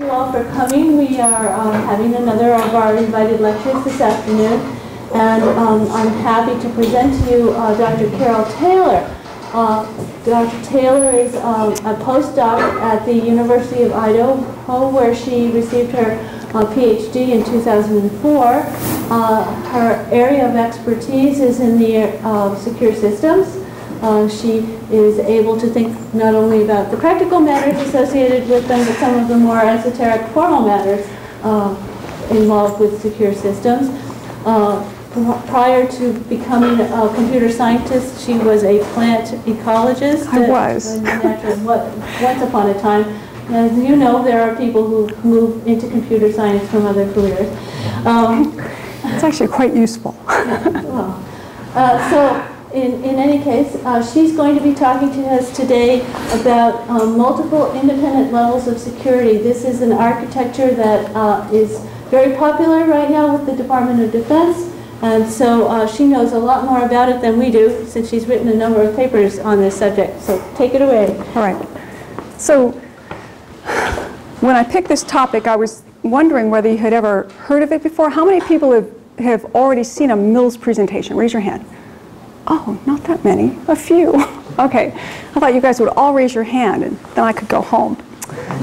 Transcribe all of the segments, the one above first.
you all for coming. We are having another of our invited lectures this afternoon, and I'm happy to present to you Dr. Carol Taylor. Dr. Taylor is a postdoc at the University of Idaho, where she received her Ph.D. in 2004. Her area of expertise is in the secure systems. She is able to think not only about the practical matters associated with them, but some of the more esoteric formal matters involved with secure systems. Prior to becoming a computer scientist, she was a plant ecologist. I was. Once upon a time. As you know, there are people who move into computer science from other careers. It's actually quite useful. In any case, she's going to be talking to us today about multiple independent levels of security. This is an architecture that is very popular right now with the Department of Defense, and so she knows a lot more about it than we do, since she's written a number of papers on this subject. So take it away. All right. So when I picked this topic, I was wondering whether you had ever heard of it before. How many people have already seen a MILS presentation? Raise your hand. Oh, not that many. A few. Okay. I thought you guys would all raise your hand, and then I could go home.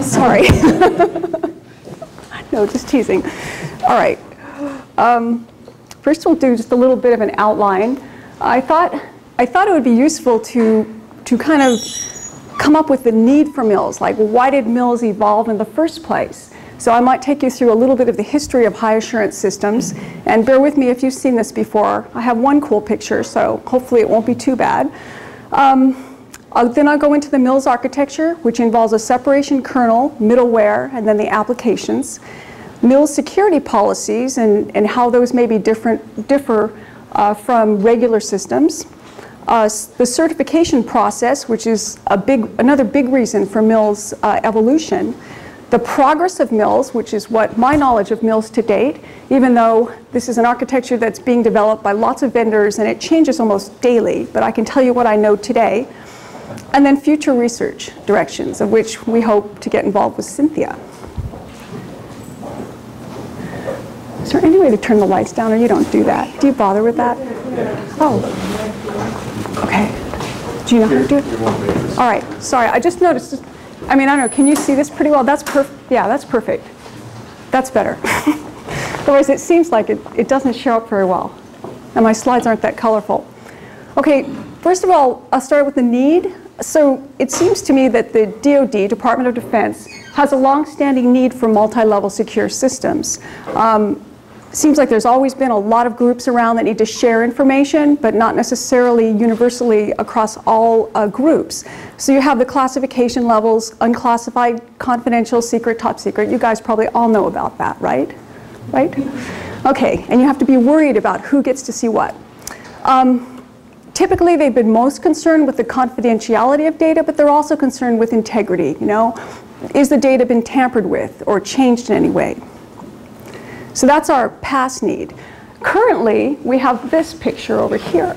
Sorry. No, just teasing. All right. First, we'll do just a little bit of an outline. I thought it would be useful to kind of come up with the need for MILS. Like, why did MILS evolve in the first place? So I might take you through a little bit of the history of high assurance systems. And bear with me if you've seen this before. I have one cool picture, so hopefully it won't be too bad. Then I'll go into the MILS architecture, which involves a separation kernel, middleware, and then the applications. MILS security policies and how those may be differ from regular systems. The certification process, which is another big reason for MILS evolution. The progress of MILS, which is what my knowledge of MILS to date, even though this is an architecture that's being developed by lots of vendors and it changes almost daily, but I can tell you what I know today. And then future research directions, of which we hope to get involved with Cynthia. Is there any way to turn the lights down, or you don't do that? Do you bother with that? Oh, okay. Do you know how to do it? All right, sorry, I just noticed. I mean, I don't know, can you see this pretty well? That's perfect. Yeah, that's perfect. That's better. Otherwise, it seems like it doesn't show up very well. And my slides aren't that colorful. Okay, first of all, I'll start with the need. So it seems to me that the DoD, Department of Defense, has a long-standing need for multi-level secure systems. Seems like there's always been a lot of groups around that need to share information, but not necessarily universally across all groups. So you have the classification levels: unclassified, confidential, secret, top secret. You guys probably all know about that, right? Right? Okay, and you have to be worried about who gets to see what. Typically, they've been most concerned with the confidentiality of data, but they're also concerned with integrity. You know, is the data been tampered with or changed in any way? So that's our past need. Currently, we have this picture over here,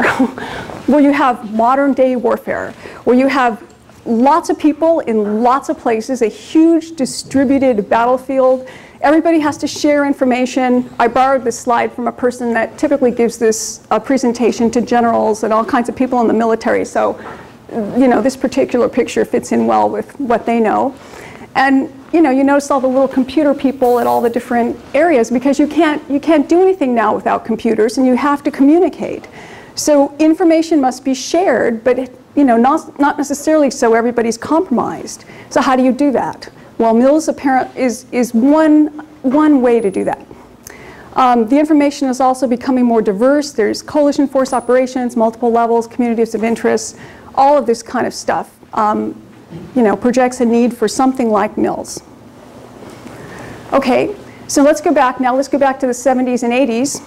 where you have modern day warfare, where you have lots of people in lots of places, a huge distributed battlefield. Everybody has to share information. I borrowed this slide from a person that typically gives this presentation to generals and all kinds of people in the military. So, you know, this particular picture fits in well with what they know. And you notice all the little computer people at all the different areas, because you can't do anything now without computers, and you have to communicate. So information must be shared, but not necessarily so everybody's compromised. So how do you do that? Well, MILS is one way to do that. The information is also becoming more diverse. There's coalition force operations, multiple levels, communities of interest, all of this kind of stuff. Projects a need for something like MILS. Okay, so let's go back now. Let's go back to the 70s and 80s.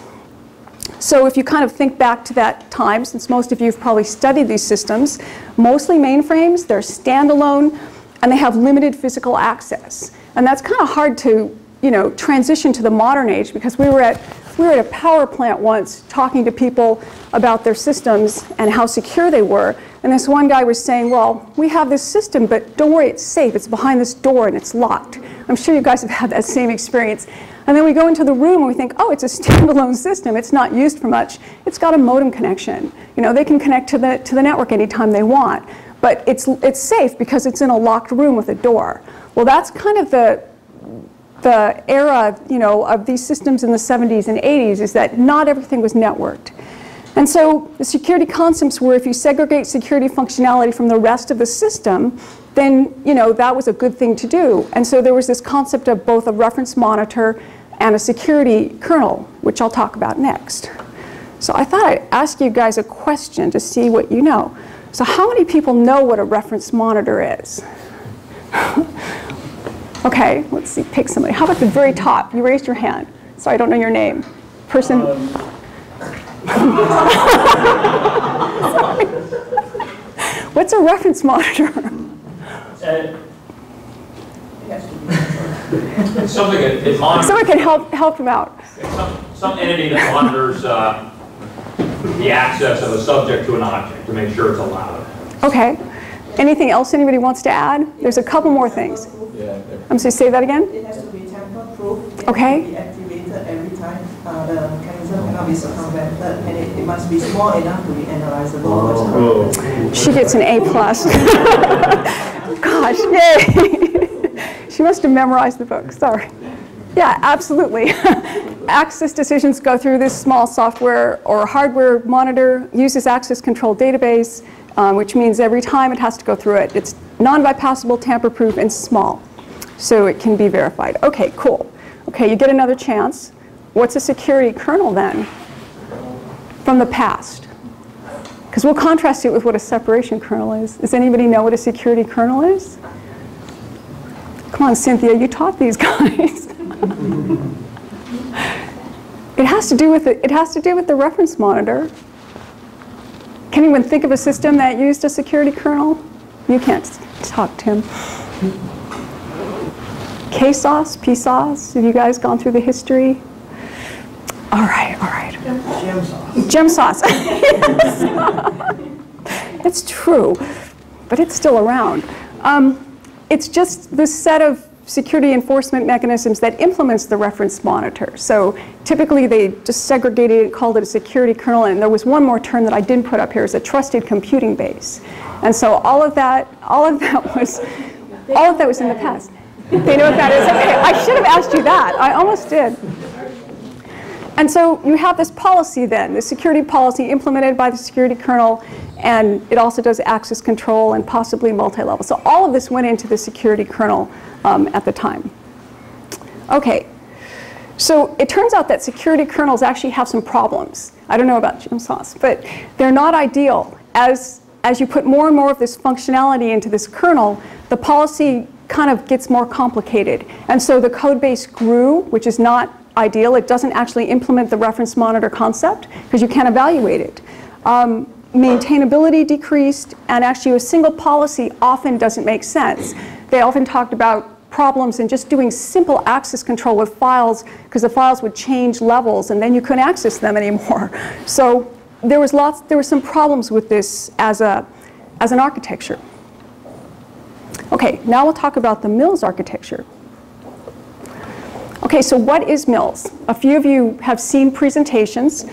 So if you kind of think back to that time, since most of you have probably studied these systems, mostly mainframes, they're standalone, and they have limited physical access. And that's kind of hard to, transition to the modern age, because we were at a power plant once talking to people about their systems and how secure they were. And this one guy was saying, well, we have this system, but don't worry, it's safe. It's behind this door and it's locked. I'm sure you guys have had that same experience. And then we go into the room and we think, oh, it's a standalone system. It's not used for much. It's got a modem connection. You know, they can connect to the network anytime they want. But it's safe because it's in a locked room with a door. Well, that's kind of the era, you know, of these systems in the 70s and 80s, is that not everything was networked. And so the security concepts were, if you segregate security functionality from the rest of the system, then, you know, that was a good thing to do. And so there was this concept of both a reference monitor and a security kernel, which I'll talk about next. So I thought I'd ask you guys a question to see what you know. So how many people know what a reference monitor is? Okay, let's see, pick somebody. How about the very top? You raised your hand. Sorry, I don't know your name. Person? Sorry. What's a reference monitor? It's something that monitors. Someone can help him out. Some entity that monitors the access of a subject to an object to make sure it's allowed. Okay. Anything else anybody wants to add? There's a couple more things. I'm sorry, say that again? It has to be tamper-proof. Okay. It has to be activated every time. The mechanism cannot be circumvented, and it must be small enough to be analyzable. She gets an A+. Gosh, yay! She must have memorized the book, sorry. Yeah, absolutely. Access decisions go through this small software or hardware monitor, uses access control database, which means every time it has to go through it. It's non-bypassable, tamper-proof, and small, so it can be verified. Okay, cool. Okay, you get another chance. What's a security kernel then from the past? Because we'll contrast it with what a separation kernel is. Does anybody know what a security kernel is? Come on, Cynthia, you taught these guys. It has to do with the reference monitor. Can anyone think of a system that used a security kernel? You can't talk, Tim. KSOS, PSOS, have you guys gone through the history? All right, all right. GemSOS. Yes. It's true, but it's still around. It's just this set of security enforcement mechanisms that implements the reference monitor. So typically they just segregated it, called it a security kernel, and there was one more term that I didn't put up here, is a trusted computing base. And so all of that was in the past. They know what that is? Okay, I should have asked you that. I almost did. And so you have this policy then, the security policy implemented by the security kernel, and it also does access control and possibly multi-level. So all of this went into the security kernel at the time. Okay, so it turns out that security kernels actually have some problems. I don't know about GemSOS, but they're not ideal. As you put more and more of this functionality into this kernel, the policy kind of gets more complicated. And so the code base grew, which is not ideal. It doesn't actually implement the reference monitor concept because you can't evaluate it. Maintainability decreased, and actually a single policy often doesn't make sense. They often talked about problems in just doing simple access control with files because the files would change levels and then you couldn't access them anymore. So there were some problems with this as an architecture. Okay, now we'll talk about the MILS architecture. Okay, so what is MILS? A few of you have seen presentations.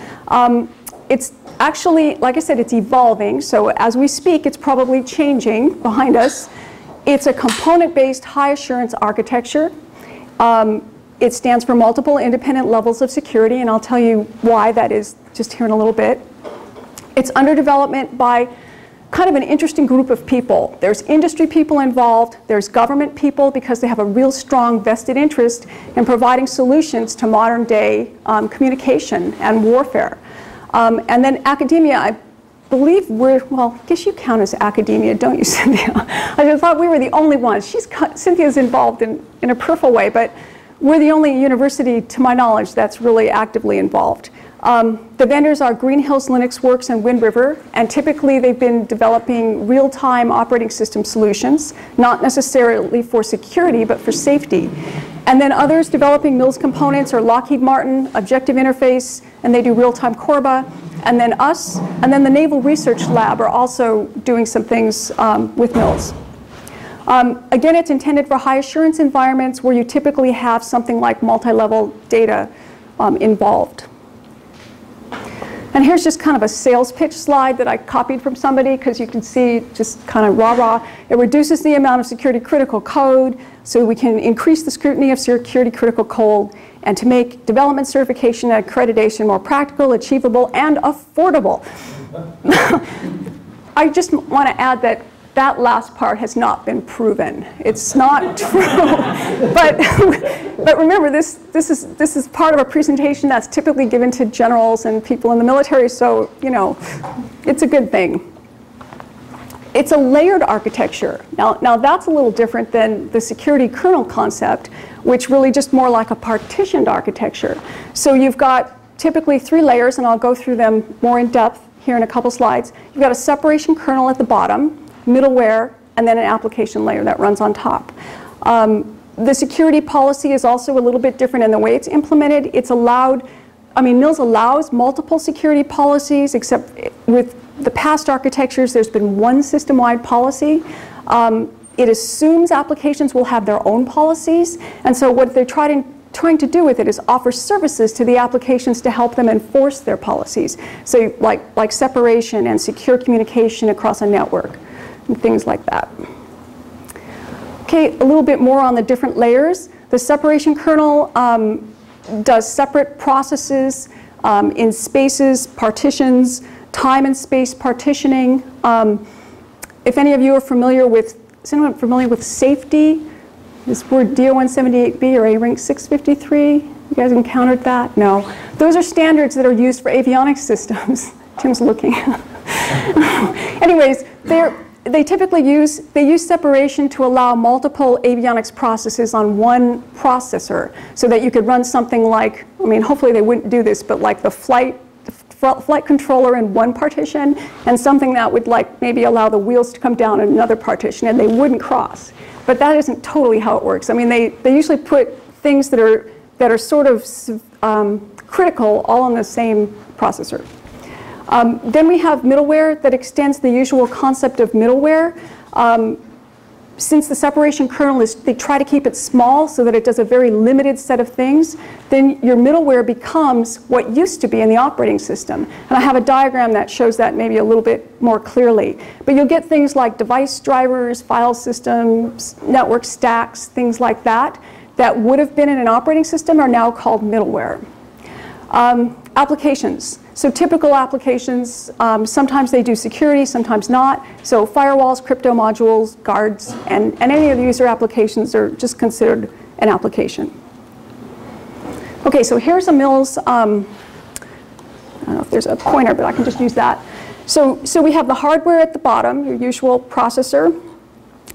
It's actually, like I said, it's evolving. So as we speak, it's probably changing behind us. It's a component-based high assurance architecture. It stands for multiple independent levels of security, and I'll tell you why that is just here in a little bit. It's under development by kind of an interesting group of people. There's industry people involved, there's government people because they have a real strong vested interest in providing solutions to modern day communication and warfare. And then academia, I believe well, I guess you count as academia, don't you, Cynthia? I just thought we were the only ones. Cynthia's involved in a peripheral way, but we're the only university, to my knowledge, that's really actively involved. The vendors are Green Hills Linux Works and Wind River, and typically they've been developing real-time operating system solutions, not necessarily for security, but for safety. And then others developing MILS components are Lockheed Martin, Objective Interface, and they do real-time Corba, and then us, and then the Naval Research Lab are also doing some things with MILS. Again, it's intended for high assurance environments where you typically have something like multi-level data involved. And here's just kind of a sales pitch slide that I copied from somebody, because you can see just kind of rah-rah. It reduces the amount of security critical code, so we can increase the scrutiny of security critical code, and to make development, certification, and accreditation more practical, achievable, and affordable. I just want to add that that last part has not been proven. It's not true. but remember, this is part of a presentation that's typically given to generals and people in the military, so you know, it's a good thing. It's a layered architecture. Now that's a little different than the security kernel concept, which really just more like a partitioned architecture. So you've got typically 3 layers, and I'll go through them more in depth here in a couple slides. You've got a separation kernel at the bottom, middleware, and then an application layer that runs on top. The security policy is also a little bit different in the way it's implemented. It's allowed, I mean, MILS allows multiple security policies, except with the past architectures, there's been one system-wide policy. It assumes applications will have their own policies, and so what they're trying to do with it is offer services to the applications to help them enforce their policies. So like separation and secure communication across a network, and things like that. Okay, a little bit more on the different layers. The separation kernel does separate processes in spaces, partitions, time and space partitioning. If any of you are familiar with, is anyone familiar with safety? This word DO-178B or A-Rank 653? You guys encountered that? No. Those are standards that are used for avionics systems. Tim's looking. Anyways, they typically use separation to allow multiple avionics processes on one processor, so that you could run something like, I mean, hopefully they wouldn't do this, but like the flight controller in one partition, and something that would like maybe allow the wheels to come down in another partition, and they wouldn't cross. But that isn't totally how it works. I mean, they usually put things that are sort of critical all on the same processor. Then we have middleware that extends the usual concept of middleware. Since the separation kernel they try to keep it small so that it does a very limited set of things, then your middleware becomes what used to be in the operating system. And I have a diagram that shows that maybe a little bit more clearly. But you'll get things like device drivers, file systems, network stacks, things like that, that would have been in an operating system are now called middleware. Applications. So typical applications, sometimes they do security, sometimes not. So firewalls, crypto modules, guards, and any of the user applications are just considered an application. Okay, so here's a MILS, I don't know if there's a pointer, but I can just use that. So we have the hardware at the bottom, your usual processor.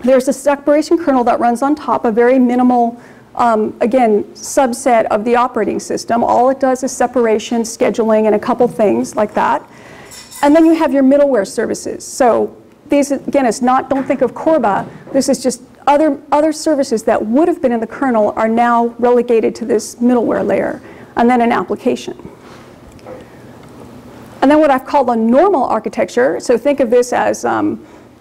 There's a separation kernel that runs on top, a very minimal again, subset of the operating system. All it does is separation, scheduling, and a couple things like that. And then you have your middleware services. So these, again, it's not, don't think of Corba. This is just other services that would have been in the kernel are now relegated to this middleware layer, and then an application. And then what I've called a normal architecture. So think of this as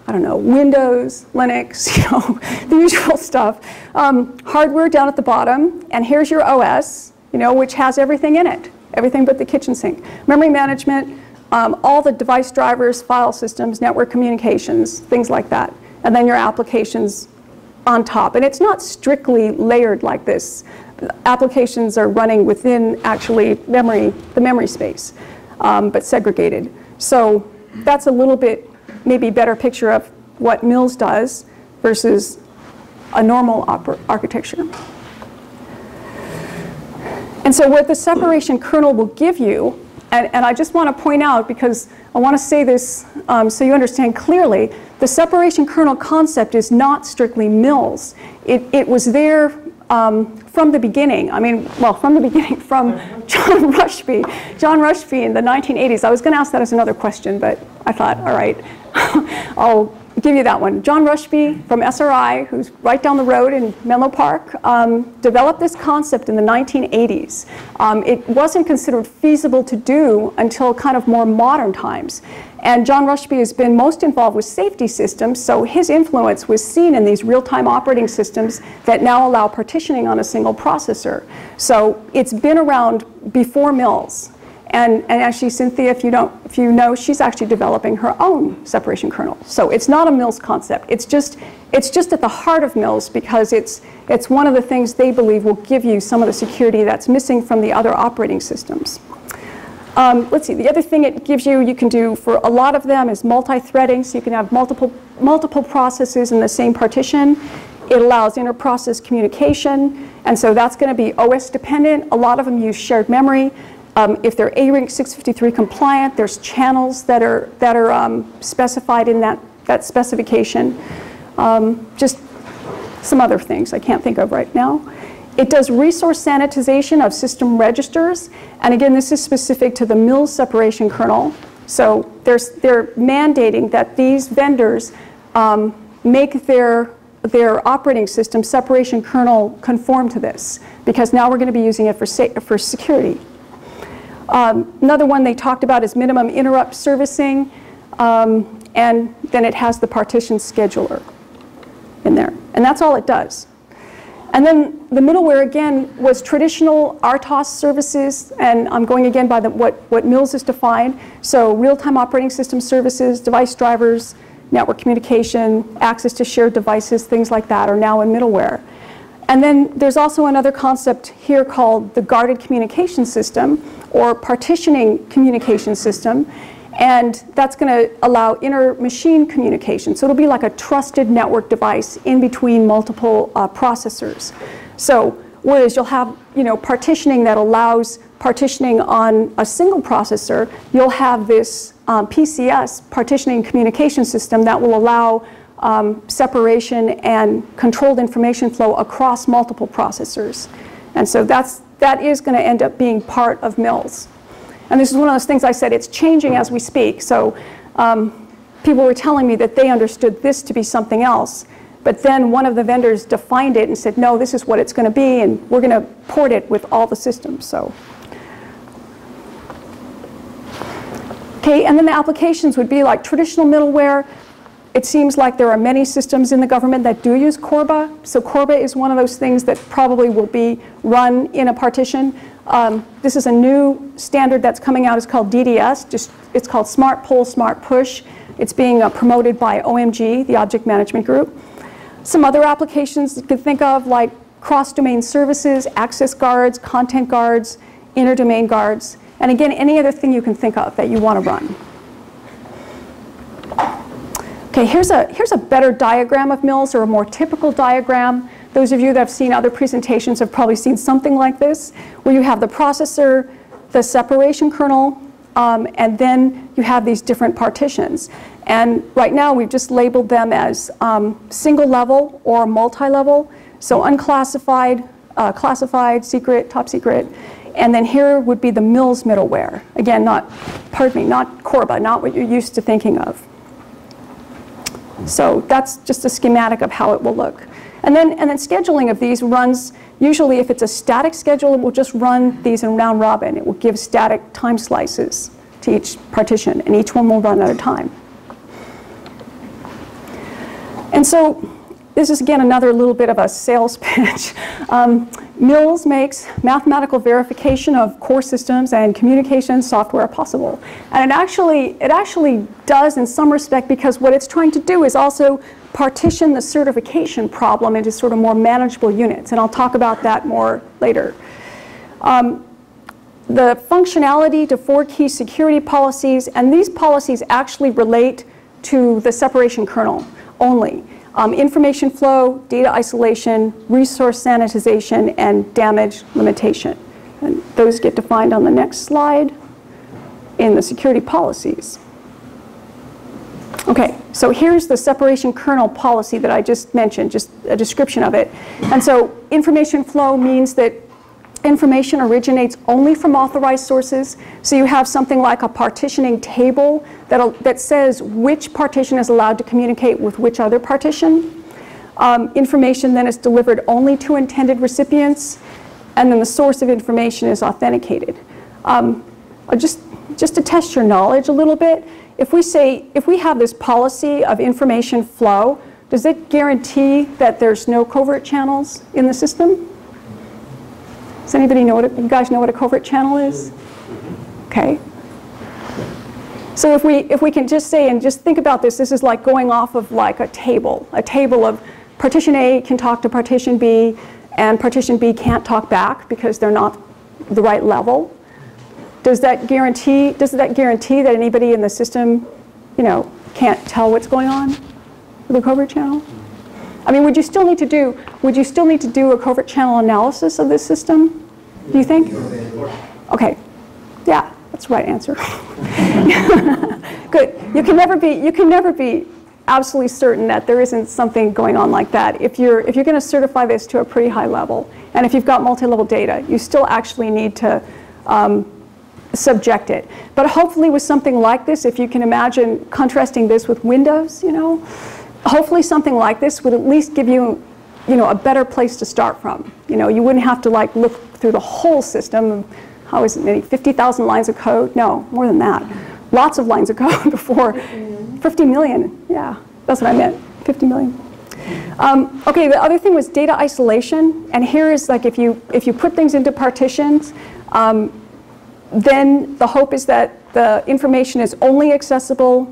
I don't know, Windows, Linux, you know, the usual stuff. Hardware down at the bottom, and here's your OS, you know, which has everything in it, everything but the kitchen sink. Memory management, all the device drivers, file systems, network communications, things like that. And then your applications on top. And it's not strictly layered like this. Applications are running within actually the memory space, but segregated. So that's a little bit maybe better picture of what MILS does versus a normal architecture. And so what the separation kernel will give you, and I just want to point out, because I want to say this so you understand clearly, the separation kernel concept is not strictly MILS. It was there from the beginning. I mean, well, from the beginning, from John Rushby in the 1980s. I was going to ask that as another question, but I thought, all right, I'll give you that one. John Rushby from SRI, who's right down the road in Menlo Park, developed this concept in the 1980s. It wasn't considered feasible to do until kind of more modern times. And John Rushby has been most involved with safety systems, so his influence was seen in these real-time operating systems that now allow partitioning on a single processor. So it's been around before MILS. And actually, Cynthia, if you know, she's actually developing her own separation kernel. So it's not a MILS concept. It's just at the heart of MILS because it's one of the things they believe will give you some of the security that's missing from the other operating systems. Let's see, the other thing it gives you, you can do for a lot of them is multi-threading, so you can have multiple processes in the same partition. It allows inter-process communication, and so that's going to be OS dependent. A lot of them use shared memory. If they're ARINC 653 compliant, there's channels that are specified in that specification. Just some other things I can't think of right now. It does resource sanitization of system registers, and again, this is specific to the MILS separation kernel. So they're mandating that these vendors make their operating system separation kernel conform to this, because now we're going to be using it for security. Another one they talked about is minimum interrupt servicing, and then it has the partition scheduler in there, and that's all it does. And then the middleware, again, was traditional RTOS services, and I'm going again by what MILS is defined. So real-time operating system services, device drivers, network communication, access to shared devices, things like that are now in middleware. And then there's also another concept here called the guarded communication system, or partitioning communication system. And that's going to allow inter-machine communication. So it'll be like a trusted network device in between multiple processors. So whereas you'll have partitioning that allows partitioning on a single processor, you'll have this PCS, partitioning communication system, that will allow separation and controlled information flow across multiple processors. And so that is going to end up being part of MILS. And this is one of those things I said, it's changing as we speak. So people were telling me that they understood this to be something else. But then one of the vendors defined it and said, no, this is what it's going to be, and we're going to port it with all the systems. So, okay, and then the applications would be like traditional middleware. It seems like there are many systems in the government that do use Corba. So Corba is one of those things that probably will be run in a partition. This is a new standard that's coming out. It's called DDS. It's called Smart Pull, Smart Push. It's being promoted by OMG, the Object Management Group. Some other applications you can think of, like cross-domain services, access guards, content guards, inter-domain guards, and again, any other thing you can think of that you want to run. Okay, here's a better diagram of MILS, or a more typical diagram. Those of you that have seen other presentations have probably seen something like this, where you have the processor, the separation kernel, and then you have these different partitions. And right now we've just labeled them as single level or multi-level. So unclassified, classified, secret, top secret. And then here would be the MILS middleware. Again, not Corba, not what you're used to thinking of. So that's just a schematic of how it will look. And then scheduling of these runs, usually if it's a static schedule, it will just run these in round robin. It will give static time slices to each partition, and each one will run at a time. And so this is, again, another little bit of a sales pitch. MILS makes mathematical verification of core systems and communication software possible. And it actually does in some respect, because what it's trying to do is also partition the certification problem into sort of more manageable units. And I'll talk about that more later. The functionality to 4 key security policies, and these policies actually relate to the separation kernel only. Information flow, data isolation, resource sanitization, and damage limitation. And those get defined on the next slide in the security policies. Okay, so here's the separation kernel policy that I just mentioned, just a description of it. And so information flow means that information originates only from authorized sources. So you have something like a partitioning table that says which partition is allowed to communicate with which other partition. Information then is delivered only to intended recipients, and then the source of information is authenticated. Just to test your knowledge a little bit, if we have this policy of information flow, does it guarantee that there's no covert channels in the system? Does anybody know you guys know what a covert channel is? Okay. So if we can just say, and just think about this, this is like going off of like a table of partition A can talk to partition B, and partition B can't talk back because they're not the right level. Does that guarantee that anybody in the system, can't tell what's going on with a covert channel? I mean, would you still need to do a covert channel analysis of this system? Do you think? Okay. Yeah, that's the right answer. Good. You can never be absolutely certain that there isn't something going on like that. If you're going to certify this to a pretty high level, and if you've got multi-level data, you still actually need to subject it. But hopefully with something like this, if you can imagine contrasting this with Windows, hopefully something like this would at least give you, a better place to start from. You wouldn't have to like look through the whole system. How is it, maybe 50,000 lines of code? No, more than that. Lots of lines of code before 50 million. Yeah, that's what I meant, 50 million. Okay, the other thing was data isolation. And here is like if you put things into partitions, then the hope is that the information is only accessible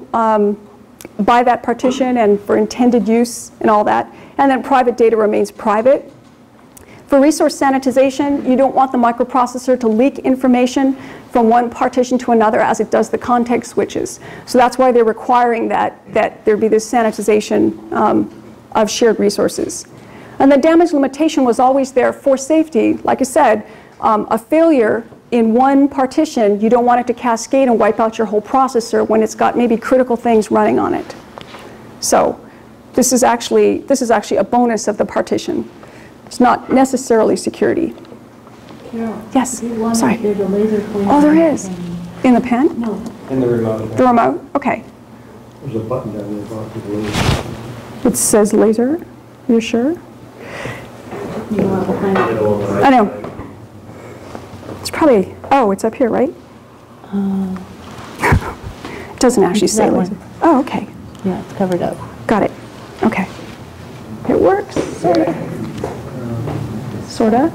by that partition and for intended use and all that. And then private data remains private. For resource sanitization, you don't want the microprocessor to leak information from one partition to another as it does the context switches. So that's why they're requiring that there be this sanitization of shared resources. And the damage limitation was always there for safety. Like I said, a failure in one partition, you don't want it to cascade and wipe out your whole processor when it's got maybe critical things running on it. So this is actually a bonus of the partition. It's not necessarily security. Carol, yes. Sorry. There's a laser pointer. Oh, there is. In the pen? No. In the remote. The remote? Okay. There's a button down there about the laser. It says laser. You sure? You want to find it. I know. It's probably, it's up here, right? It doesn't actually say laser. Oh, okay. Yeah, it's covered up. Got it. Okay. It works, sort of. Sort of.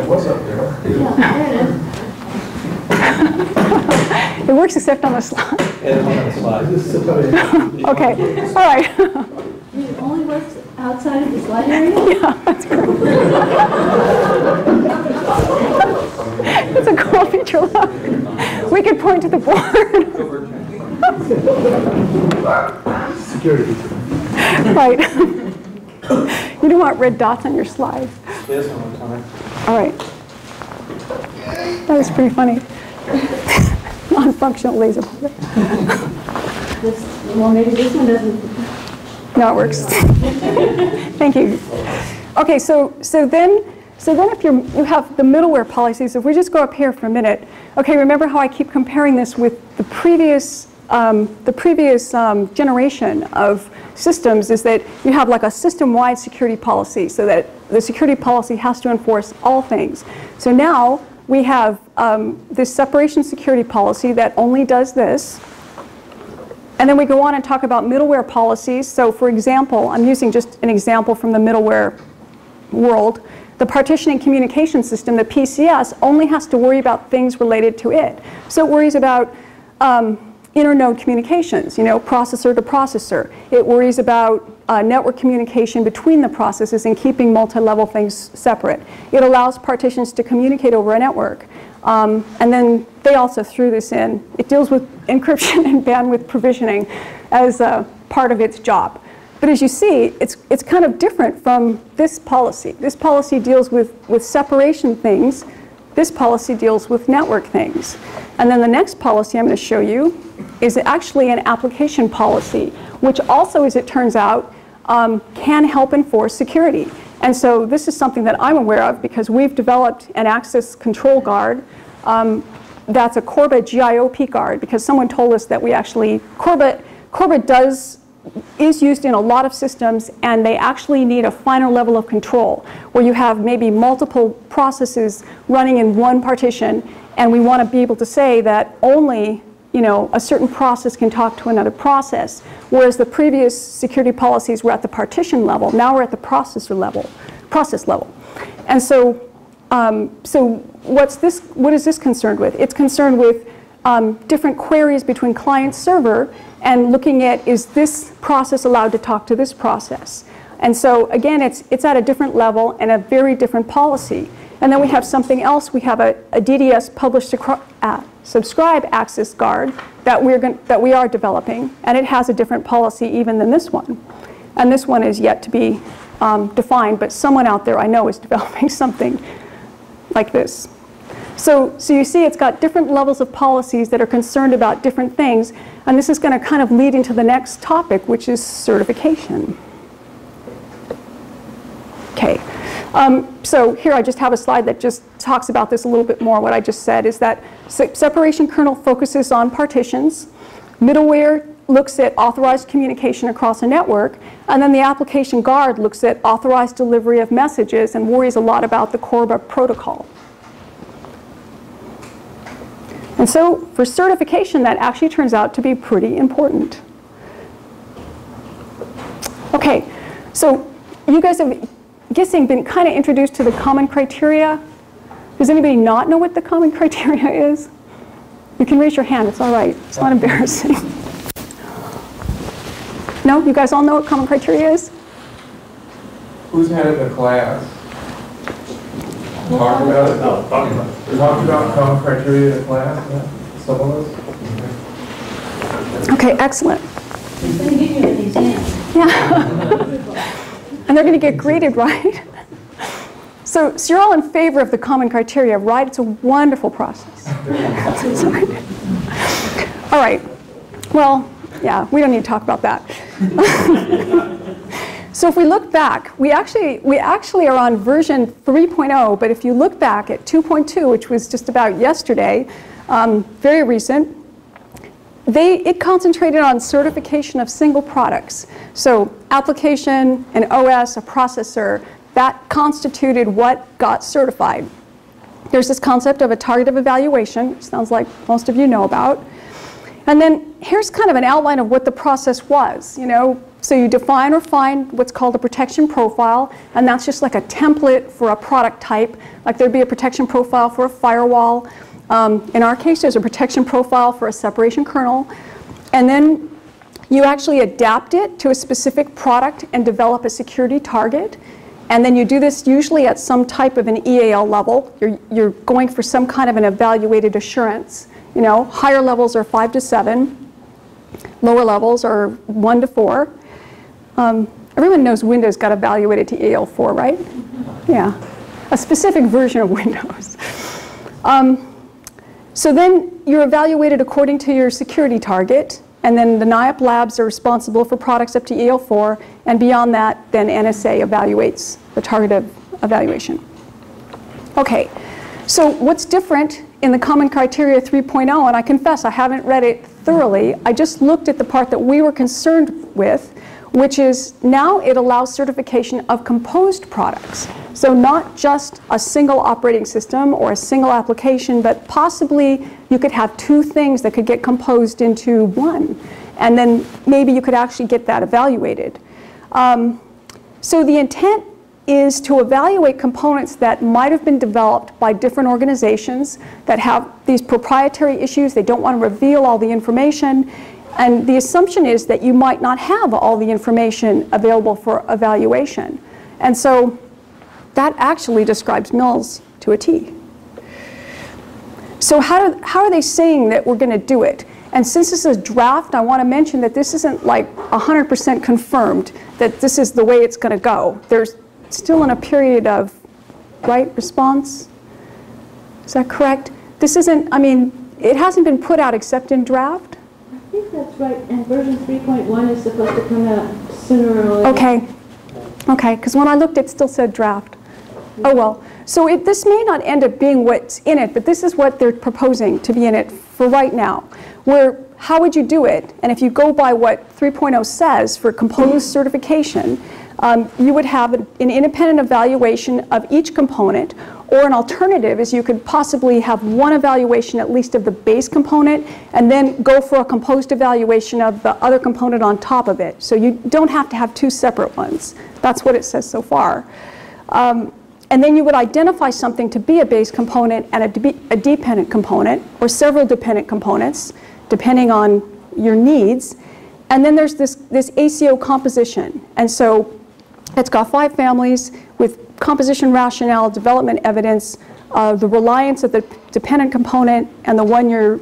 What's up there? Yeah, there it is. It works except on the slide. It's on the slide. Okay, all right. It only works outside of the slide area? Yeah, that's great. It's a cool feature. Look. We could point to the board. Security. Right. You don't want red dots on your slides. This one coming. All right. That was pretty funny. Non-functional laser pointer. Well, maybe this one doesn't. No, it works. Thank you. Okay, so then if you have the middleware policies, if we just go up here for a minute, okay, remember how I keep comparing this with the previous generation of systems is that you have like a system-wide security policy so that the security policy has to enforce all things. So now we have this separation security policy that only does this. And then we go on and talk about middleware policies. So for example, I'm using just an example from the middleware world. The partitioning communication system, the PCS, only has to worry about things related to it. So it worries about internode communications, processor to processor. It worries about network communication between the processes and keeping multi-level things separate. It allows partitions to communicate over a network. And then they also threw this in. It deals with encryption and bandwidth provisioning as part of its job. But as you see, it's kind of different from this policy. This policy deals with separation things. This policy deals with network things. And then the next policy I'm going to show you is actually an application policy, which also, as it turns out, can help enforce security. And so this is something that I'm aware of because we've developed an access control guard that's a Corba GIOP guard, because someone told us that we actually, Corba is used in a lot of systems, and they actually need a finer level of control where you have maybe multiple processes running in one partition, and we want to be able to say that only a certain process can talk to another process, whereas the previous security policies were at the partition level. Now we're at the process level. And so, what is this concerned with? It's concerned with different queries between client-server and looking at, is this process allowed to talk to this process? And so again, it's at a different level and a very different policy. And then we have something else. We have a DDS publish subscribe access guard that we are developing, and it has a different policy even than this one. And this one is yet to be defined, but someone out there I know is developing something like this. So you see it's got different levels of policies that are concerned about different things, and this is going to kind of lead into the next topic, which is certification. Okay, so here I just have a slide that just talks about this a little bit more. What I just said is that separation kernel focuses on partitions, middleware looks at authorized communication across a network, and then the application guard looks at authorized delivery of messages and worries a lot about the Corba protocol. And so for certification, that actually turns out to be pretty important. Okay, so you guys have, guessing, been kind of introduced to the common criteria. Does anybody not know what the common criteria is? You can raise your hand, it's all right. It's not embarrassing. No? You guys all know what common criteria is? Who's had it in the class? Talk about it? No, talking about it. We talked about common criteria in the class, yeah? Some of us? Okay, excellent. It's going to give you an exam. Yeah. And they're going to get graded, right? So you're all in favor of the common criteria, right? It's a wonderful process. All right. Well, yeah, we don't need to talk about that. So if we look back, we actually are on version 3.0, but if you look back at 2.2, which was just about yesterday, very recent, it concentrated on certification of single products. So application, an OS, a processor, that constituted what got certified. There's this concept of a target of evaluation, which sounds like most of you know about. And then here's kind of an outline of what the process was. So you define or find what's called a protection profile, and that's just like a template for a product type. Like there'd be a protection profile for a firewall. In our case, there's a protection profile for a separation kernel. And then you actually adapt it to a specific product and develop a security target. And then you do this usually at some type of an EAL level. You're going for some kind of an evaluated assurance. Higher levels are 5 to 7. Lower levels are 1 to 4. Everyone knows Windows got evaluated to EAL 4, right? Yeah, a specific version of Windows. So then you're evaluated according to your security target, and then the NIAP labs are responsible for products up to EAL 4, and beyond that, then NSA evaluates the target of evaluation. Okay, so what's different in the Common Criteria 3.0, and I confess I haven't read it thoroughly, I just looked at the part that we were concerned with, which is now it allows certification of composed products. So not just a single operating system or a single application, but possibly you could have two things that could get composed into one. And then maybe you could actually get that evaluated. So the intent is to evaluate components that might have been developed by different organizations that have these proprietary issues. They don't want to reveal all the information. And the assumption is that you might not have all the information available for evaluation. And so that actually describes MILS to a T. So how are they saying that we're going to do it? And since this is a draft, I want to mention that this isn't like 100% confirmed that this is the way it's going to go. There's still in a period of response. Is that correct? This isn't, it hasn't been put out except in draft. I think that's right, and version 3.1 is supposed to come out sooner or later. Okay. Okay, because when I looked, it still said draft. Oh well. So this may not end up being what's in it, but this is what they're proposing to be in it for right now. How would you do it? And if you go by what 3.0 says for composed certification, you would have an independent evaluation of each component, or an alternative is you could possibly have one evaluation at least of the base component and then go for a composed evaluation of the other component on top of it. So you don't have to have two separate ones. That's what it says so far. And then you would identify something to be a base component and a dependent component, or several dependent components, depending on your needs. And then there's this ACO composition. And so it's got 5 families with composition rationale, development evidence, the reliance of the dependent component and the one you're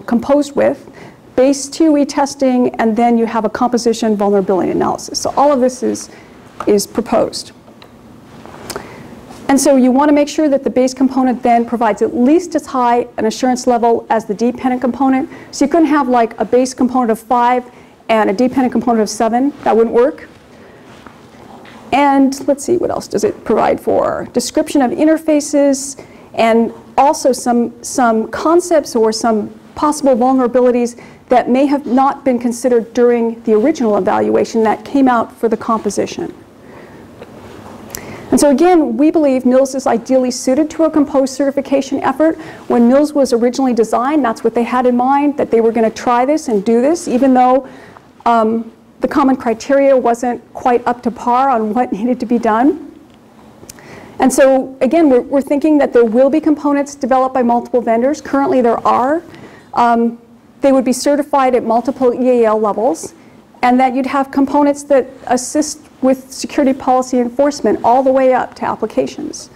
composed with, base 2E testing, and then you have a composition vulnerability analysis. So all of this is proposed. And so you want to make sure that the base component then provides at least as high an assurance level as the dependent component. So you couldn't have like a base component of 5 and a dependent component of 7. That wouldn't work. And let's see, what else does it provide for? Description of interfaces, and also some concepts or some possible vulnerabilities that may have not been considered during the original evaluation that came out for the composition. And so again, we believe MILS is ideally suited to a composed certification effort. When MILS was originally designed, that's what they had in mind, that they were going to try this and do this, even though the common criteria wasn't quite up to par on what needed to be done. And so again, we're thinking that there will be components developed by multiple vendors. Currently there are. They would be certified at multiple EAL levels, and that you'd have components that assist with security policy enforcement all the way up to applications.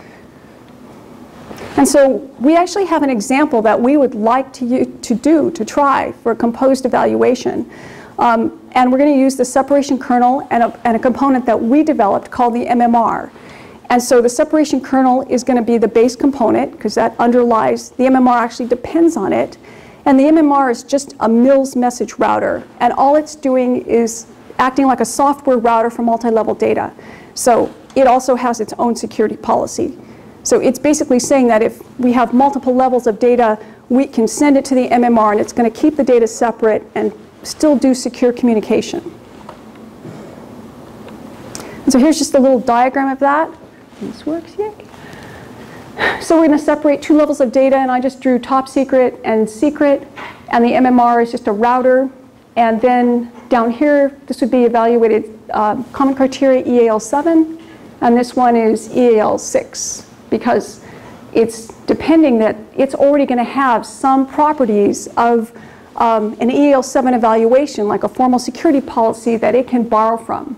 And so we actually have an example that we would like to try for a composed evaluation. And we're going to use the separation kernel and a component that we developed called the MMR. And so the separation kernel is going to be the base component, because that underlies, the MMR actually depends on it. And the MMR is just a MILS message router. And all it's doing is acting like a software router for multi-level data. So it also has its own security policy. So it's basically saying that if we have multiple levels of data, we can send it to the MMR, and it's going to keep the data separate and still do secure communication. And so here's just a little diagram of that. This works, yay. So we're going to separate 2 levels of data, and I just drew top secret and secret, and the MMR is just a router. And then down here, this would be evaluated common criteria EAL7, and this one is EAL6, because it's depending that it's already going to have some properties of an EAL7 evaluation, like a formal security policy that it can borrow from.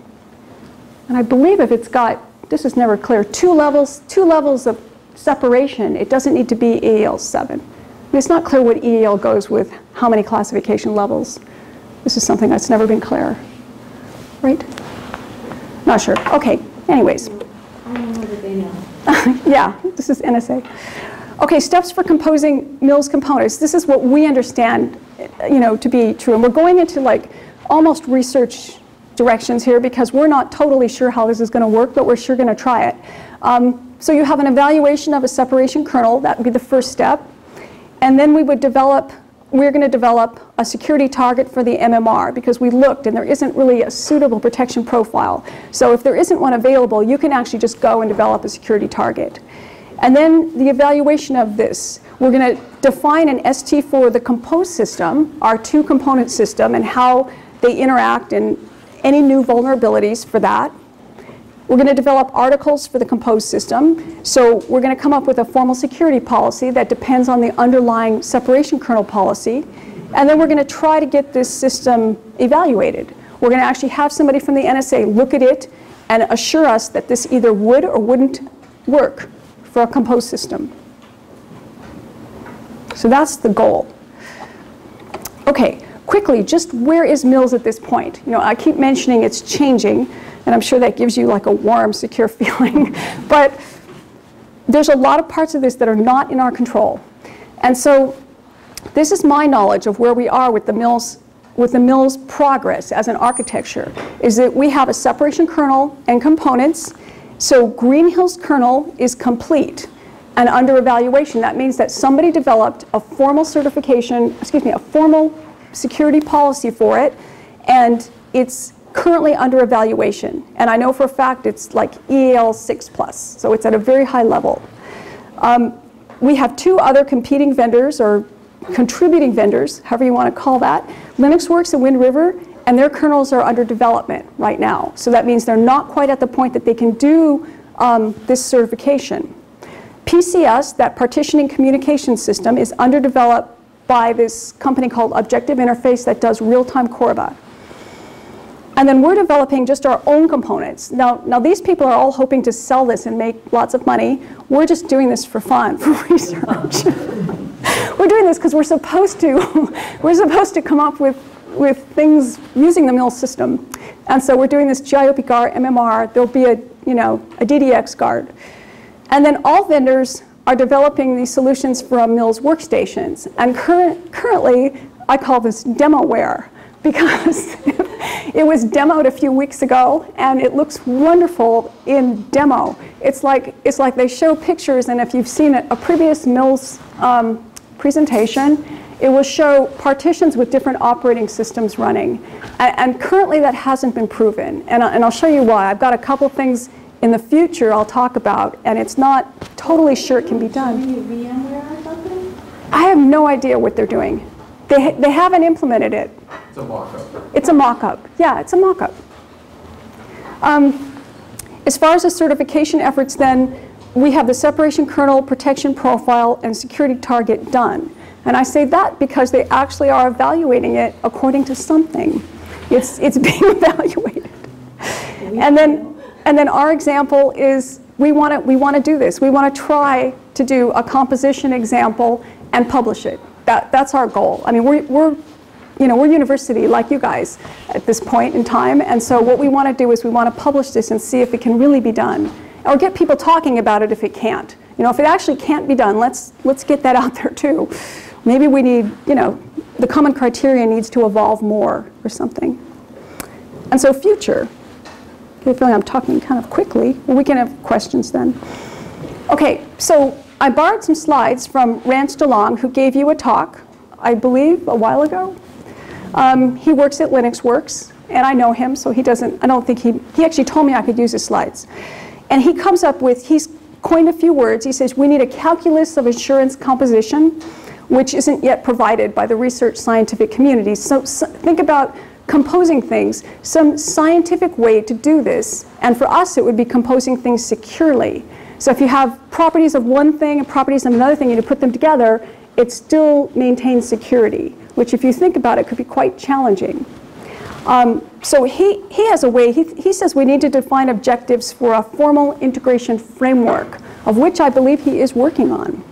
And I believe if it's got, this is never clear, 2 levels of separation, it doesn't need to be EAL7. It's not clear what EAL goes with how many classification levels. This is something that's never been clear, right? Not sure. Okay, anyways. I don't know that they know. Yeah, this is NSA. Okay, steps for composing MILS components. This is what we understand, to be true. And we're going into like almost research directions here, because we're not totally sure how this is going to work, but we're sure going to try it. So you have an evaluation of a separation kernel. That would be the first step. And then we're going to develop a security target for the MMR, because we looked and there isn't really a suitable protection profile. So if there isn't one available, you can actually just go and develop a security target. And then the evaluation of this, we're going to define an ST for the composed system, our 2-component system, and how they interact and any new vulnerabilities for that. We're going to develop articles for the composed system. So we're going to come up with a formal security policy that depends on the underlying separation kernel policy. And then we're going to try to get this system evaluated. We're going to actually have somebody from the NSA look at it and assure us that this either would or wouldn't work for a composed system. So that's the goal. Okay, quickly, just where is MILS at this point? I keep mentioning it's changing, and I'm sure that gives you like a warm, secure feeling. But there's a lot of parts of this that are not in our control. And so this is my knowledge of where we are with the MILS with the MILS progress as an architecture is that we have a separation kernel and components. So Greenhill's kernel is complete and under evaluation. That means that somebody developed a formal certification, a formal security policy for it, and it's currently under evaluation. And I know for a fact it's like EAL 6+, so it's at a very high level. We have 2 other competing vendors, or contributing vendors, however you want to call that, LinuxWorks and Wind River, and their kernels are under development right now. So that means they're not quite at the point that they can do this certification. PCS, that partitioning communication system, is underdeveloped by this company called Objective Interface that does real-time Corva. And then we're developing just our own components. Now these people are all hoping to sell this and make lots of money. We're just doing this for fun, for research. We're doing this because we're supposed to come up with things using the MILS system. And so we're doing this GIOPGAR, MMR, there'll be a DDX guard. And then all vendors are developing these solutions for MILS workstations. And currently, I call this demoware, because it was demoed a few weeks ago, and it looks wonderful in demo. It's like they show pictures, and if you've seen a previous MILS presentation, it will show partitions with different operating systems running. And currently that hasn't been proven, and I'll show you why. I've got a couple things in the future I'll talk about, and it's not totally sure it can be done. VMware or something? I have no idea what they're doing. They haven't implemented it. It's a mock-up. It's a mock-up. Yeah, it's a mock-up. As far as the certification efforts then, we have the separation kernel, protection profile, and security target done. And I say that because they actually are evaluating it according to something. It's being evaluated. And then our example is we want to do this. We want to try to do a composition example and publish it. That's our goal. I mean, we're university like you guys at this point in time, and so what we want to do is we want to publish this and see if it can really be done, or get people talking about it if it can't. If it actually can't be done, let's get that out there too. Maybe we need, the common criteria needs to evolve more or something. And so future. I get a feeling I'm talking kind of quickly. Well, we can have questions then. Okay, so I borrowed some slides from Rance DeLong, who gave you a talk, I believe, a while ago. He works at LinuxWorks, and I know him, so I don't think he actually told me I could use his slides. And he comes up with, he's coined a few words. He says, we need a calculus of assurance composition, which isn't yet provided by the research scientific community. So think about composing things, some scientific way to do this. And for us, it would be composing things securely. So if you have properties of one thing and properties of another thing, and you put them together, it still maintains security, which if you think about it, could be quite challenging. So he has a way, he says we need to define objectives for a formal integration framework, of which I believe he is working on.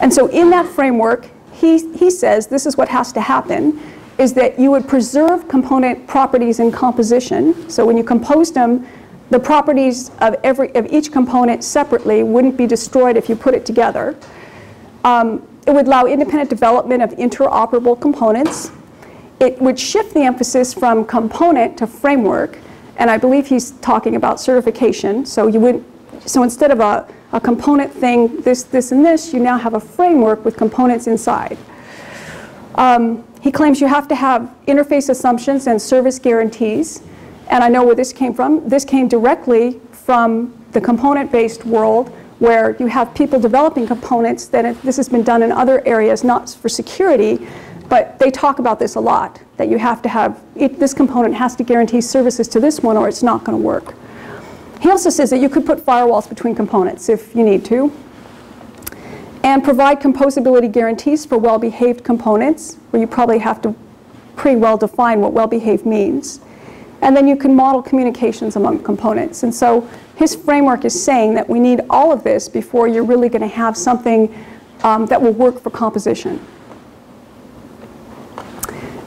And so in that framework, he says this is what has to happen, is that you would preserve component properties in composition. So when you composed them, the properties of each component separately wouldn't be destroyed if you put it together. It would allow independent development of interoperable components. It would shift the emphasis from component to framework, and I believe he's talking about certification. So instead of a component thing, this, and this, you now have a framework with components inside. He claims you have to have interface assumptions and service guarantees, and I know where this came from. This came directly from the component-based world, where you have people developing components. This has been done in other areas, not for security, but they talk about this a lot, that you have to have, this component has to guarantee services to this one or it's not going to work. He also says that you could put firewalls between components if you need to, and provide composability guarantees for well-behaved components, where you probably have to pretty well define what well-behaved means. And then you can model communications among components. And so his framework is saying that we need all of this before you're really going to have something that will work for composition.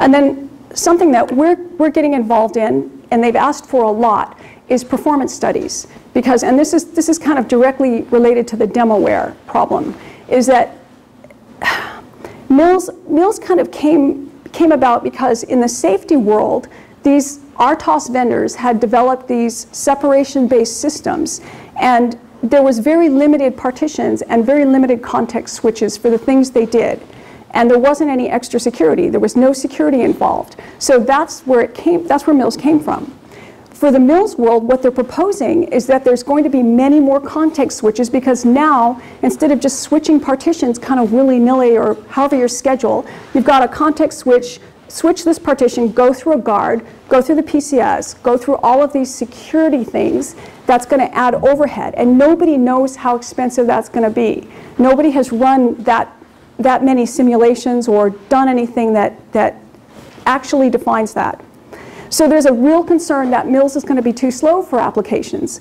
And then something that we're getting involved in, and they've asked for a lot, is performance studies. Because, and this is kind of directly related to the demoware problem, is that MILS kind of came came about because in the safety world, these RTOS vendors had developed these separation-based systems, and there was very limited partitions and very limited context switches for the things they did. And there wasn't any extra security. There was no security involved. So that's where MILS came from. For the MILS world, what they're proposing is that there's going to be many more context switches, because now, instead of just switching partitions kind of willy-nilly or however your schedule, you've got a context switch, switch this partition, go through a guard, go through the PCS, go through all of these security things. That's going to add overhead. And nobody knows how expensive that's going to be. Nobody has run that many simulations or done anything that actually defines that. So there's a real concern that MILS is going to be too slow for applications.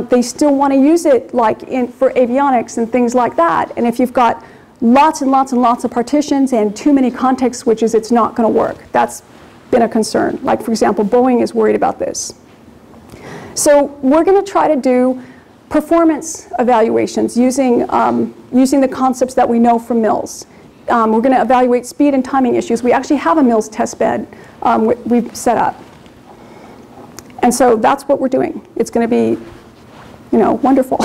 They still want to use it like for avionics and things like that. And if you've got lots and lots and lots of partitions and too many context switches, it's not going to work. That's been a concern. Like, for example, Boeing is worried about this. So we're going to try to do performance evaluations using the concepts that we know from MILS. We're going to evaluate speed and timing issues. We actually have a MILS test bed we've set up. And so that's what we're doing. It's going to be, wonderful.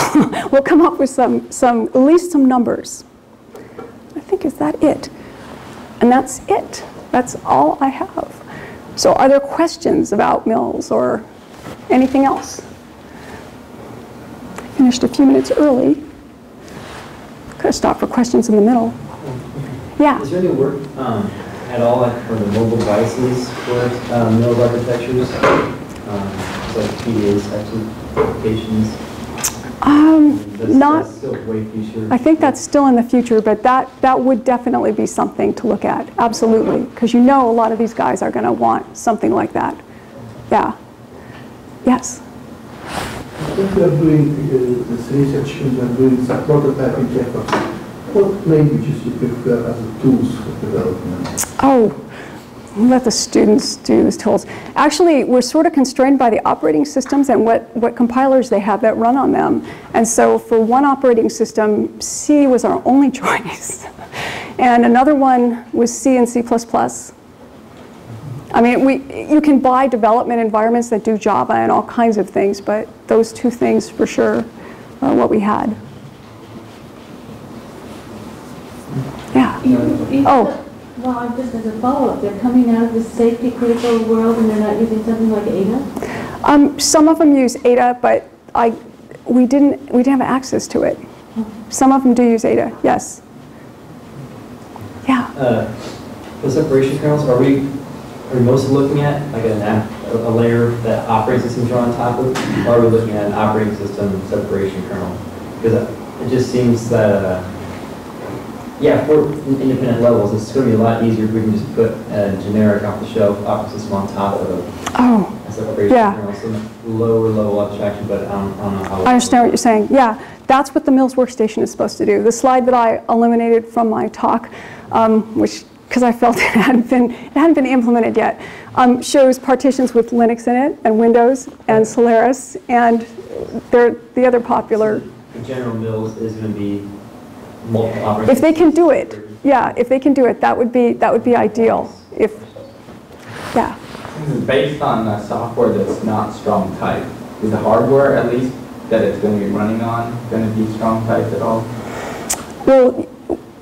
We'll come up with at least some numbers. I think, is that it? And that's it. That's all I have. So are there questions about MILS or anything else? I finished a few minutes early. Could have stopped for questions in the middle. Yeah? Is there any work at all for the mobile devices for MILS architectures? Like PDA's applications? Not. That's still way future. I think that's still in the future, but that would definitely be something to look at. Absolutely, because a lot of these guys are going to want something like that. Yeah. Yes. If you are doing this research and you are doing some prototyping efforts, what languages you prefer as the tools for development? Oh, we'll let the students do these tools. Actually, we're sort of constrained by the operating systems and what compilers they have that run on them. And so for one operating system, C was our only choice. And another one was C and C++. I mean, you can buy development environments that do Java and all kinds of things, but those two things for sure are what we had. Yeah. Oh. Well, just as a follow-up, they're coming out of the safety critical world and they're not using something like Ada? Some of them use Ada, but we didn't have access to it. Some of them do use Ada, yes. Yeah. The separation kernels, are we mostly looking at like a layer that operating systems are on top of, or are we looking at an operating system separation kernel? Because it just seems that, for independent levels, it's going to be a lot easier if we can just put a generic off-the-shelf operating system on top of a separation kernel. Some lower level abstraction, but I don't know how. I understand what you're saying. Yeah, that's what the MILS workstation is supposed to do. The slide that I eliminated from my talk, because I felt it hadn't been implemented yet, shows partitions with Linux in it, and Windows, and Solaris, and they're the other popular. The general MILS is going to be multiple operating If they can do it, yeah, if they can do it, that would be ideal. Yeah. Based on software that's not strong type, is the hardware at least that it's going to be running on going to be strong type at all? Well,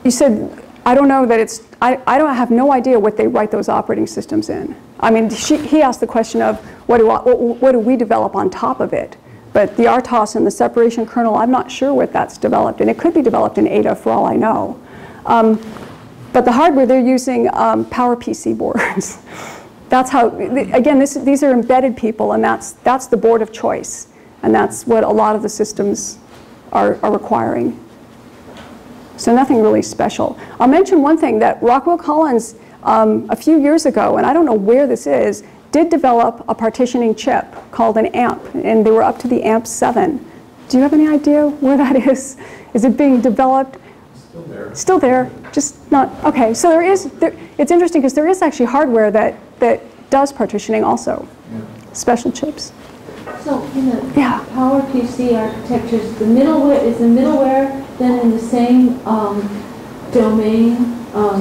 you said, I don't know that it's, I have no idea what they write those operating systems in. I mean, he asked the question of what do we develop on top of it? But the RTOS and the separation kernel, I'm not sure what that's developed, and it could be developed in Ada for all I know. But the hardware, they're using PowerPC boards. That's how, again, these are embedded people, and that's the board of choice. And that's what a lot of the systems are requiring. So nothing really special. I'll mention one thing, that Rockwell Collins, a few years ago, and I don't know where this is, did develop a partitioning chip called an AMP, and they were up to the AMP 7. Do you have any idea where that is? Is it being developed? Still there. Still there, just not, okay. So there is, it's interesting because there is actually hardware that does partitioning also, special chips. So in the PowerPC architectures, is the middleware then in the same domain,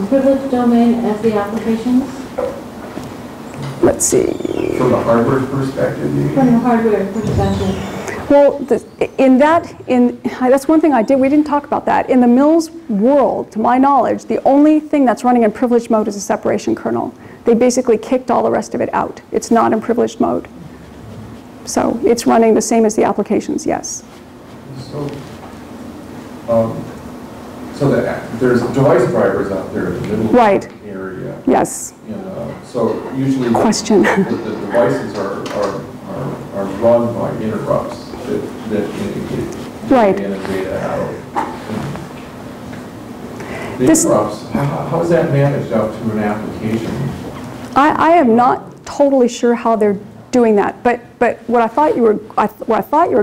privileged domain as the applications? let's see. From the hardware perspective, you mean? From the hardware perspective. Well, that's one thing we didn't talk about that. In the MILS world, to my knowledge, the only thing that's running in privileged mode is a separation kernel. They basically kicked all the rest of it out. It's not in privileged mode. So it's running the same as the applications, yes. So there's device drivers out there in the middle Right. area. Yes. So usually Question. the devices are run by interrupts that indicate Right. in and data out. The interrupts, how is that managed out to an application? I am not totally sure how they're doing that, but what I thought you were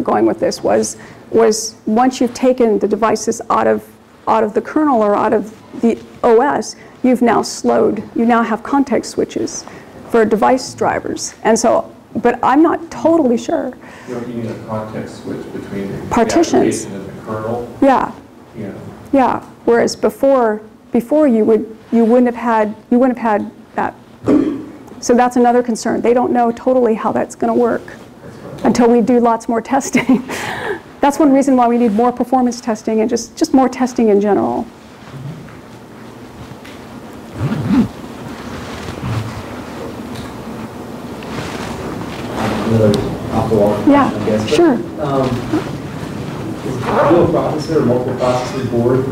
going with this was once you've taken the devices out of the kernel or out of the OS, you now have context switches for device drivers, and so. But I'm not totally sure. You need a context switch between the partitions application and the kernel. Yeah. Yeah. Yeah. Whereas before you wouldn't have had that. So that's another concern. They don't know totally how that's going to work until we do lots more testing. That's one reason why we need more performance testing and just more testing in general. Another off-the-wall question, Yeah, I guess. But, sure. Is dual processor or multiple processor board,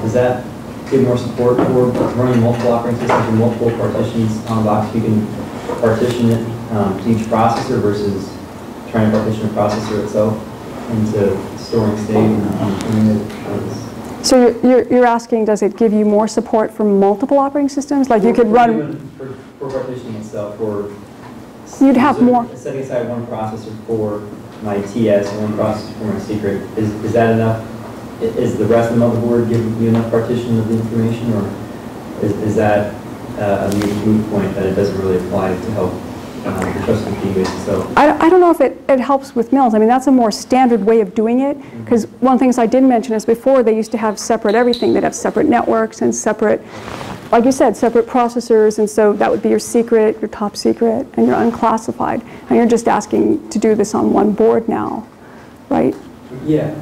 does that give more support for running multiple operating systems and multiple partitions on a box? You can partition it to each processor versus trying to partition the processor itself into storing state and doing it. So you're asking, does it give you more support for multiple operating systems? Like you could run... For partitioning itself, or... You'd have more... Setting aside one processor for my TS and one processor for my secret, is that enough? Is the rest of the motherboard giving you enough partition of the information, or is that a moot point that it doesn't really apply to help the trust continuous itself? I don't know if it helps with MILS. I mean, that's a more standard way of doing it, because one of the things I did mention is before they used to have separate everything. They'd have separate networks and separate, like you said, separate processors, and so that would be your secret, your top secret, and your unclassified. And you're just asking to do this on one board now, right? Yeah.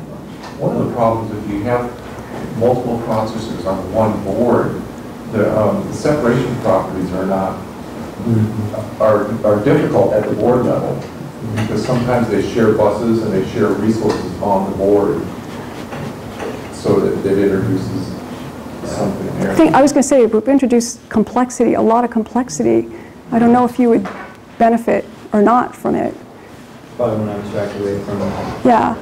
One of the problems if you have multiple processors on one board, the separation properties are not are difficult at the board level because sometimes they share buses and they share resources on the board, so that introduces something there. I was going to say, we've introduced complexity, a lot of complexity. I don't know if you would benefit or not from it. Probably when I abstract away from it. Yeah.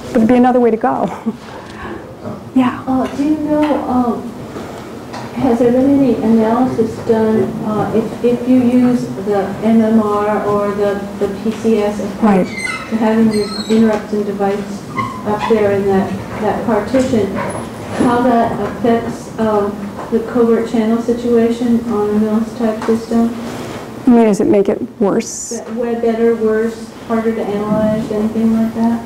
But it'd be another way to go. Yeah. Do you know, has there been any analysis done if you use the MMR or the PCS approach to having your interrupting device up there in that partition, how that affects the covert channel situation on a MILS type system? I mean, does it make it worse? Better, worse, harder to analyze, anything like that?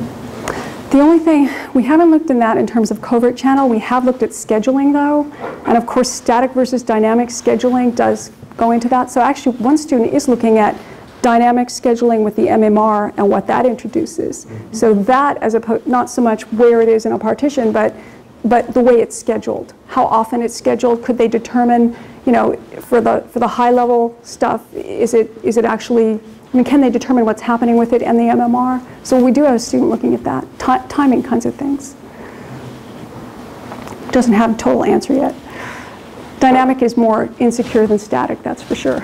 The only thing, we haven't looked in that in terms of covert channel. We have looked at scheduling though. And of course, static versus dynamic scheduling does go into that. So actually, one student is looking at dynamic scheduling with the MMR and what that introduces. So that, as opposed, not so much where it is in a partition, but the way it's scheduled. How often it's scheduled, could they determine, you know, for the high level stuff, is it actually, I mean, can they determine what's happening with it and the MMR? So we do have a student looking at that, timing kinds of things. Doesn't have a total answer yet. Dynamic is more insecure than static, that's for sure.